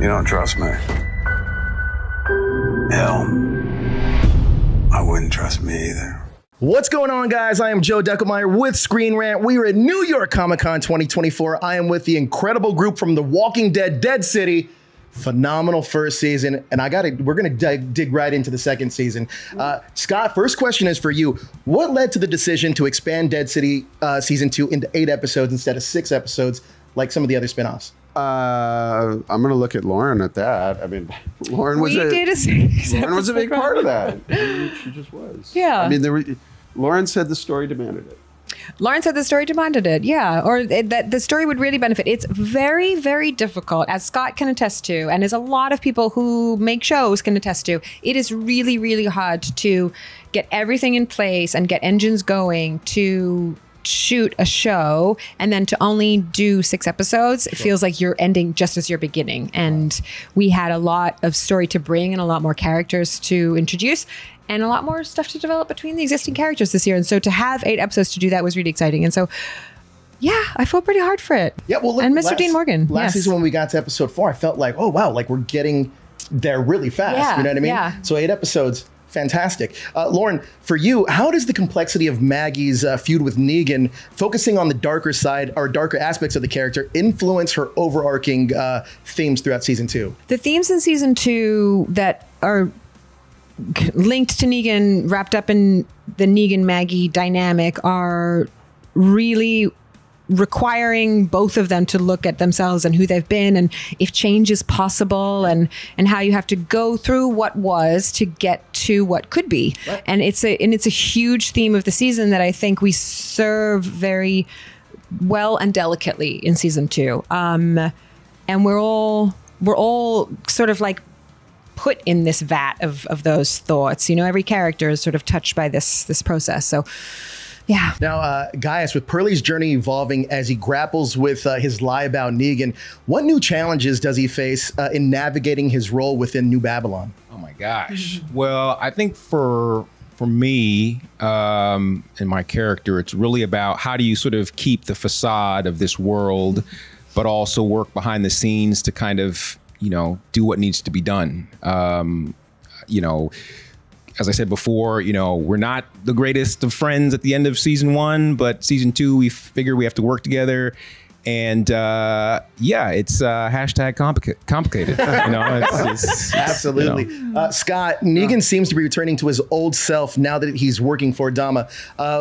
You don't trust me. Hell, I wouldn't trust me either. What's going on, guys? I am Joe Deckelmeyer with Screen Rant. We are at New York Comic Con 2024. I am with the incredible group from The Walking Dead, Dead City. Phenomenal first season, and we're gonna dig right into the second season. Scott, first question is for you. What led to the decision to expand Dead City season 2 into 8 episodes instead of 6 episodes like some of the other spinoffs? I'm going to look at Lauren at that. I mean, Lauren was a big part of that. I mean, she just was. Yeah. I mean, Lauren said the story demanded it. Lauren said the story demanded it, yeah, or that the story would really benefit. It's very, very difficult, as Scott can attest to, and as a lot of people who make shows can attest to. It is really, really hard to get everything in place and get engines going to shoot a show, and then to only do 6 episodes, it feels like you're ending just as you're beginning. And we had a lot of story to bring and a lot more characters to introduce and a lot more stuff to develop between the existing characters this year. And so to have 8 episodes to do that was really exciting. And so, yeah, I felt pretty hard for it. Yeah, well, look, and Mr. Dean Morgan. Last season when we got to episode 4, I felt like, oh, wow, like we're getting there really fast. Yeah, you know what I mean? yeah. So 8 episodes. Fantastic. Lauren, for you, how does the complexity of Maggie's feud with Negan, focusing on the darker side or darker aspects of the character, influence her overarching themes throughout season 2? The themes in season 2 that are linked to Negan, wrapped up in the Negan-Maggie dynamic, are really requiring both of them to look at themselves and who they've been, and if change is possible, and how you have to go through what was to get to what could be. Right. And it's a huge theme of the season that I think we serve very well and delicately in season 2. And we're all sort of like put in this vat of those thoughts. You know, every character is sort of touched by this process. So yeah. Now, Gaius, with Perlie's journey evolving as he grapples with his lie about Negan, what new challenges does he face in navigating his role within New Babylon? Oh my gosh. Well, I think for me and my character, it's really about how do you sort of keep the facade of this world, but also work behind the scenes to kind of, do what needs to be done. As I said before, we're not the greatest of friends at the end of season 1, but season 2, we figure we have to work together. And it's hashtag complicated. It's Absolutely. Scott, Negan seems to be returning to his old self now that he's working for Dama.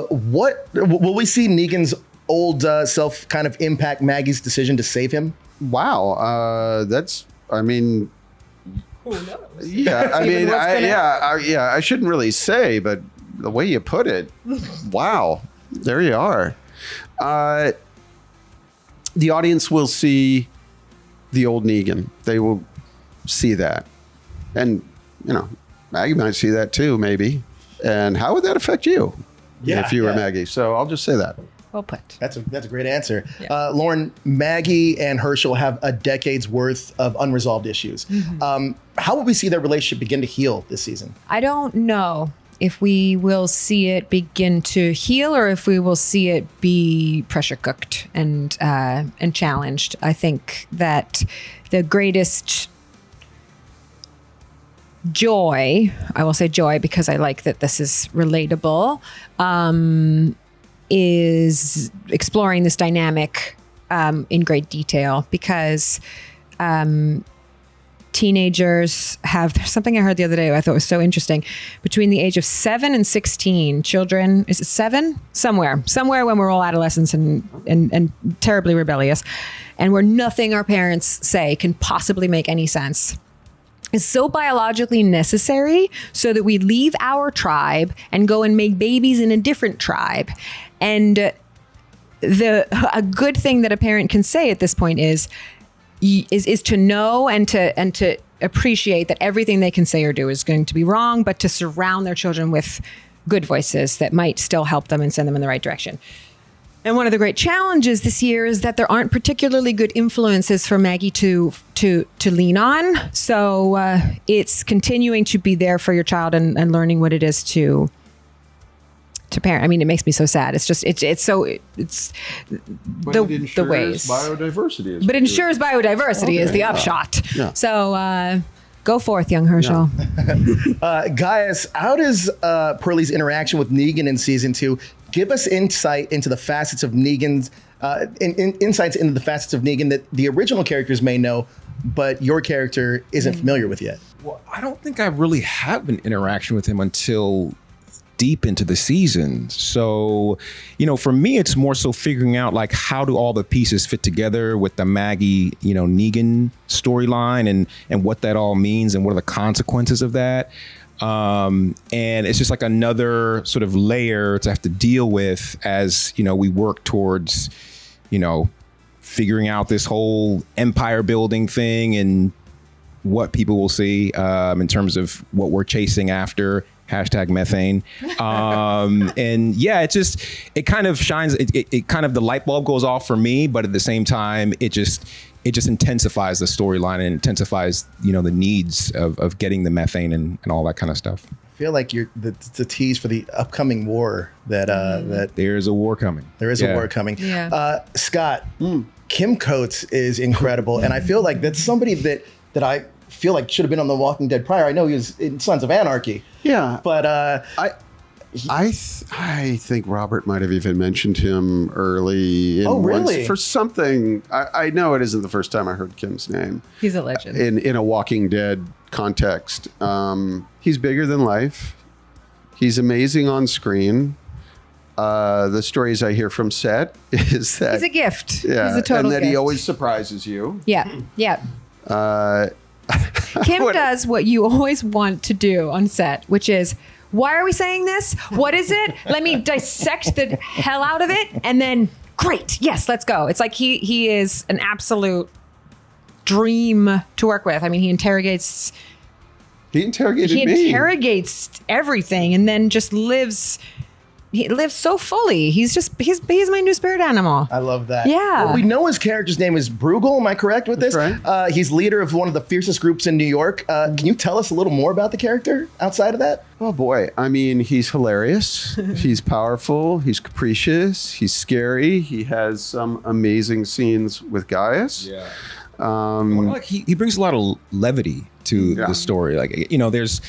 What will we see Negan's old self kind of impact Maggie's decision to save him? Wow. Who knows? Yeah, I shouldn't really say, but the way you put it, wow, there you are. The audience will see the old Negan. They will see that. And, Maggie might see that too, maybe. And how would that affect you if you were Maggie? So I'll just say that. Well put. That's a great answer. Yeah. Lauren, Maggie and Herschel have a decade's worth of unresolved issues. Mm-hmm. How will we see their relationship begin to heal this season? I don't know if we will see it begin to heal or if we will see it be pressure cooked and challenged. I think that the greatest joy, I will say joy because I like that this is relatable, is exploring this dynamic in great detail, because teenagers have, there's something I heard the other day I thought was so interesting. Between the age of 7 and 16, children, is it 7? Somewhere when we're all adolescents and terribly rebellious, and where nothing our parents say can possibly make any sense, is so biologically necessary so that we leave our tribe and go and make babies in a different tribe. And a good thing that a parent can say at this point is to know and to appreciate that everything they can say or do is going to be wrong, but to surround their children with good voices that might still help them and send them in the right direction. And one of the great challenges this year is that there aren't particularly good influences for Maggie to lean on. So it's continuing to be there for your child and learning what it is to to parent. I mean, it makes me so sad. It's just it's But the it ensures ways. biodiversity is But ensures biodiversity is the upshot. Yeah. So go forth, young Herschel. Gaius, how does Perlie's interaction with Negan in season 2 give us insight into the facets of Negan's insights into the facets of Negan that the original characters may know, but your character isn't familiar with yet? Well, I don't think I really have an interaction with him until deep into the season. So, for me, it's more so figuring out like how do all the pieces fit together with the Maggie, Negan storyline and what that all means and what are the consequences of that. And it's just like another sort of layer to have to deal with as, we work towards, figuring out this whole empire building thing and what people will see in terms of what we're chasing after. #methane. And yeah, it kind of shines, it kind of, the light bulb goes off for me, but at the same time, it just intensifies the storyline and intensifies, the needs of getting the methane and all that kind of stuff. I feel like it's a tease for the upcoming war that There's a war coming. there is a war coming. Yeah. Scott, Kim Coates is incredible, and I feel like that's somebody that I feel like should have been on The Walking Dead prior. I know he was in Sons of Anarchy. Yeah. But I think Robert might have even mentioned him early. Really? For something. I know it isn't the first time I heard Kim's name. He's a legend. In a Walking Dead context. He's bigger than life. He's amazing on screen. The stories I hear from set is that He's a gift. Yeah, He's a total and that gift. he always surprises you. Yeah. Kim does what you always want to do on set, which is, why are we saying this? What is it? Let me dissect the hell out of it. And then, great. Yes, let's go. It's like he is an absolute dream to work with. I mean, he interrogates everything and then just lives. He lives so fully. He's my new spirit animal. I love that. Yeah. Well, we know his character's name is Bruegel. Am I correct with this? That's right. He's leader of one of the fiercest groups in New York. Can you tell us a little more about the character outside of that? Oh boy. I mean, he's hilarious. He's powerful. He's capricious. He's scary. He has some amazing scenes with Gaius. Yeah. He brings a lot of levity to the story. Like, there's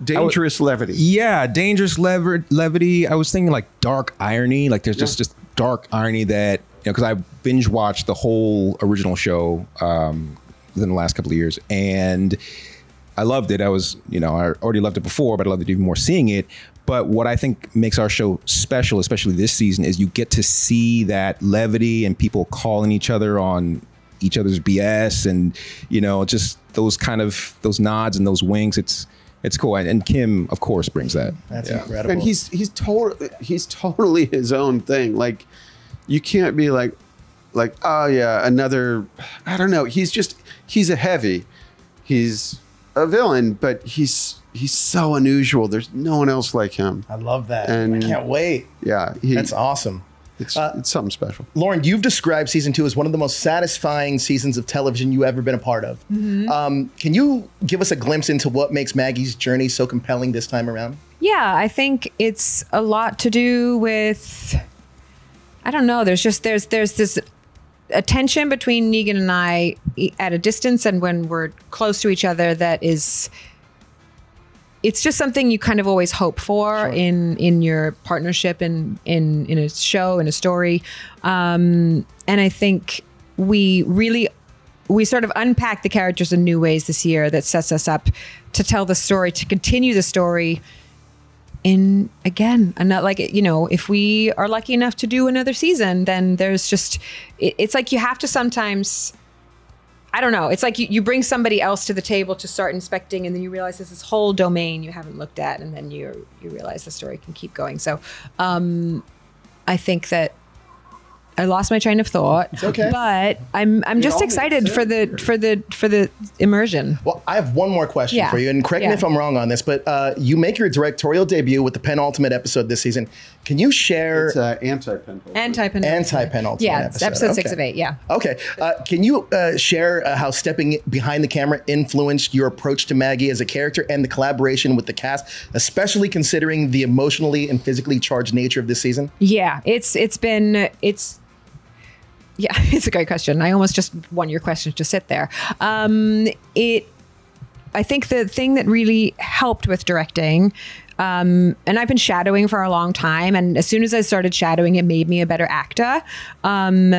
dangerous levity. Yeah, dangerous levity. I was thinking like dark irony. Like there's just dark irony that, because I binge watched the whole original show within the last couple of years, and I loved it. I already loved it before, but I loved it even more seeing it. But what I think makes our show special, especially this season, is you get to see that levity and people calling each other on each other's BS, and just those nods and those winks. It's cool, and Kim, of course, brings that. That's incredible. And he's totally his own thing. Like, you can't be like, oh yeah, another. I don't know. He's a heavy. He's a villain, but he's so unusual. There's no one else like him. I love that. And I can't wait. Yeah, That's awesome. It's something special. Lauren, you've described season 2 as one of the most satisfying seasons of television you've ever been a part of. Mm-hmm. Can you give us a glimpse into what makes Maggie's journey so compelling this time around? Yeah, I think it's a lot to do with, I don't know, there's this a tension between Negan and I at a distance and when we're close to each other that is, it's just something you kind of always hope for in your partnership in a show, in a story. And I think we sort of unpack the characters in new ways this year that sets us up to tell the story, to continue the story in, again, if we are lucky enough to do another season, then there's just, it's like you have to sometimes, I don't know. It's like you bring somebody else to the table to start inspecting, and then you realize there's this whole domain you haven't looked at, and then you realize the story can keep going. So I think that I lost my train of thought. It's okay. But I'm just all excited makes for the immersion. Well, I have one more question Yeah. for you, and correct me Yeah. if I'm wrong on this, but you make your directorial debut with the penultimate episode this season. Can you share It's anti-penultimate. anti-penultimate Yeah, it's episode? episode 6 Okay. of 8. Yeah. Okay. Can you share how stepping behind the camera influenced your approach to Maggie as a character and the collaboration with the cast, especially considering the emotionally and physically charged nature of this season? Yeah, it's a great question. I almost just won your question to sit there. I think the thing that really helped with directing, and I've been shadowing for a long time, and as soon as I started shadowing, it made me a better actor. And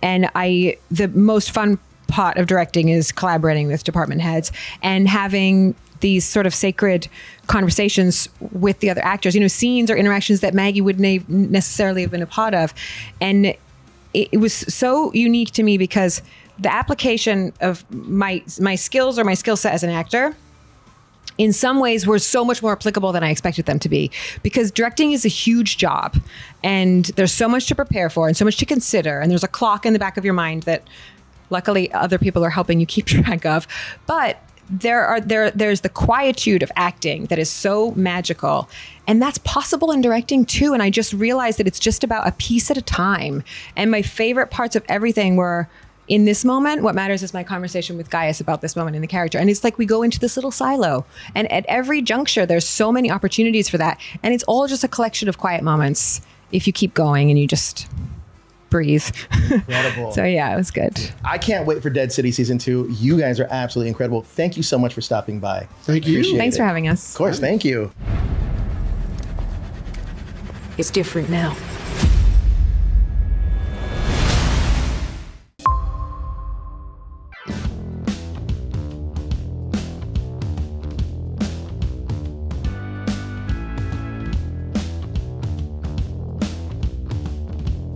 the most fun part of directing is collaborating with department heads and having these sort of sacred conversations with the other actors, scenes or interactions that Maggie wouldn't necessarily have been a part of. And it was so unique to me because the application of my skills or my skill set as an actor in some ways were so much more applicable than I expected them to be, because directing is a huge job and there's so much to prepare for and so much to consider. And there's a clock in the back of your mind that luckily other people are helping you keep track of. But there's the quietude of acting that is so magical, and that's possible in directing too. And I just realized that it's just about a piece at a time. And my favorite parts of everything were in this moment. What matters is my conversation with Gaius about this moment in the character. And it's like we go into this little silo, and at every juncture there's so many opportunities for that, and it's all just a collection of quiet moments if you keep going and you just breathe. Incredible. So yeah, it was good. I can't wait for Dead City Season 2. You guys are absolutely incredible. Thank you so much for stopping by. Thank you. Appreciate Thanks it. for having us. Of course, thank you. It's different now.